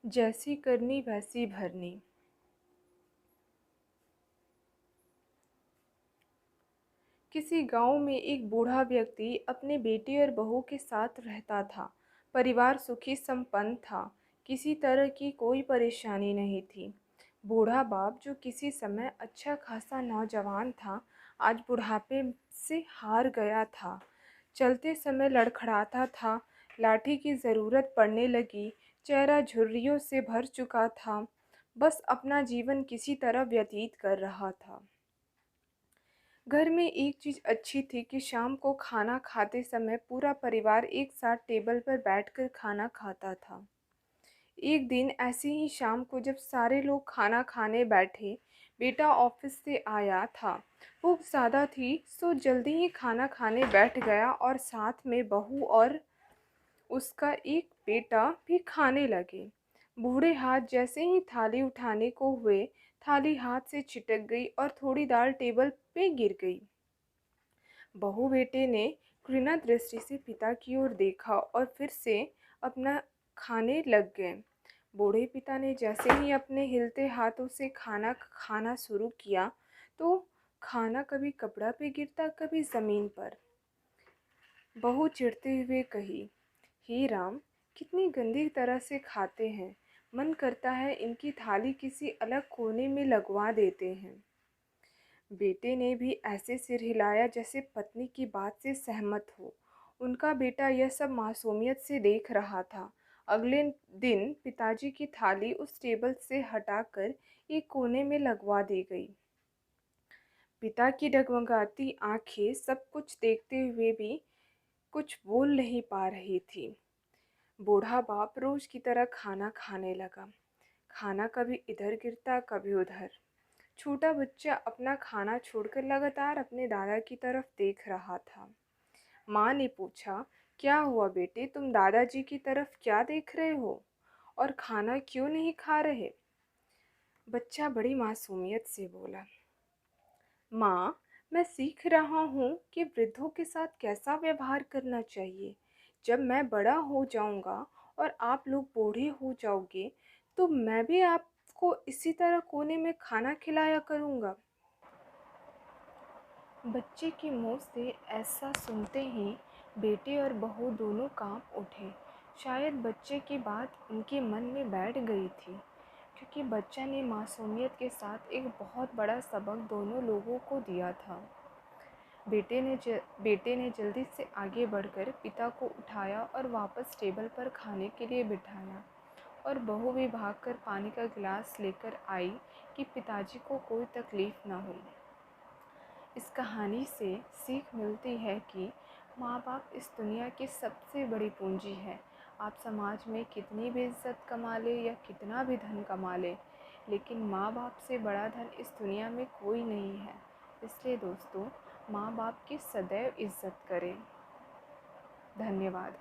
जैसी करनी वैसी भरनी। किसी गांव में एक बूढ़ा व्यक्ति अपने बेटे और बहू के साथ रहता था। परिवार सुखी संपन्न था। किसी तरह की कोई परेशानी नहीं थी। बूढ़ा बाप, जो किसी समय अच्छा खासा नौजवान था, आज बुढ़ापे से हार गया था। चलते समय लड़खड़ाता था। लाठी की ज़रूरत पड़ने लगी। चेहरा झुर्रियों से भर चुका था। बस अपना जीवन किसी तरह व्यतीत कर रहा था। घर में एक चीज़ अच्छी थी कि शाम को खाना खाते समय पूरा परिवार एक साथ टेबल पर बैठकर खाना खाता था। एक दिन ऐसे ही शाम को जब सारे लोग खाना खाने बैठे, बेटा ऑफिस से आया था। भूख ज़्यादा थी, सो जल्दी ही खाना खाने बैठ गया और साथ में बहू और उसका एक बेटा भी खाने लगे। बूढ़े हाथ जैसे ही थाली उठाने को हुए, थाली हाथ से छिटक गई और थोड़ी दाल टेबल पे गिर गई। बहू बेटे ने घृणा दृष्टि से पिता की ओर देखा और फिर से अपना खाने लग गए। बूढ़े पिता ने जैसे ही अपने हिलते हाथों से खाना खाना शुरू किया, तो खाना कभी कपड़ा पे गिरता, कभी ज़मीन पर। बहू चिढ़ते हुए कही, हे राम, कितनी गंदी तरह से खाते हैं। मन करता है इनकी थाली किसी अलग कोने में लगवा देते हैं। बेटे ने भी ऐसे सिर हिलाया जैसे पत्नी की बात से सहमत हो। उनका बेटा यह सब मासूमियत से देख रहा था। अगले दिन पिताजी की थाली उस टेबल से हटाकर एक कोने में लगवा दी गई। पिता की डगमगाती आंखें सब कुछ देखते हुए भी कुछ बोल नहीं पा रही थी। बूढ़ा बाप रोज की तरह खाना खाने लगा। खाना कभी इधर गिरता, कभी उधर। छोटा बच्चा अपना खाना छोड़कर लगातार अपने दादा की तरफ देख रहा था। माँ ने पूछा, क्या हुआ बेटे, तुम दादाजी की तरफ क्या देख रहे हो और खाना क्यों नहीं खा रहे? बच्चा बड़ी मासूमियत से बोला, माँ, मैं सीख रहा हूँ कि वृद्धों के साथ कैसा व्यवहार करना चाहिए। जब मैं बड़ा हो जाऊँगा और आप लोग बूढ़े हो जाओगे, तो मैं भी आपको इसी तरह कोने में खाना खिलाया करूँगा। बच्चे के मुंह से ऐसा सुनते ही बेटे और बहू दोनों कांप उठे। शायद बच्चे की बात उनके मन में बैठ गई थी, क्योंकि बच्चा ने मासूमियत के साथ एक बहुत बड़ा सबक दोनों लोगों को दिया था। बेटे ने जल्दी से आगे बढ़कर पिता को उठाया और वापस टेबल पर खाने के लिए बिठाया, और बहू भी भागकर पानी का गिलास लेकर आई कि पिताजी को कोई तकलीफ़ ना हो। इस कहानी से सीख मिलती है कि माँ बाप इस दुनिया की सबसे बड़ी पूंजी है। आप समाज में कितनी भी इज्जत कमा ले या कितना भी धन कमा ले, लेकिन माँ बाप से बड़ा धन इस दुनिया में कोई नहीं है। इसलिए दोस्तों, माँ बाप की सदैव इज्जत करें। धन्यवाद।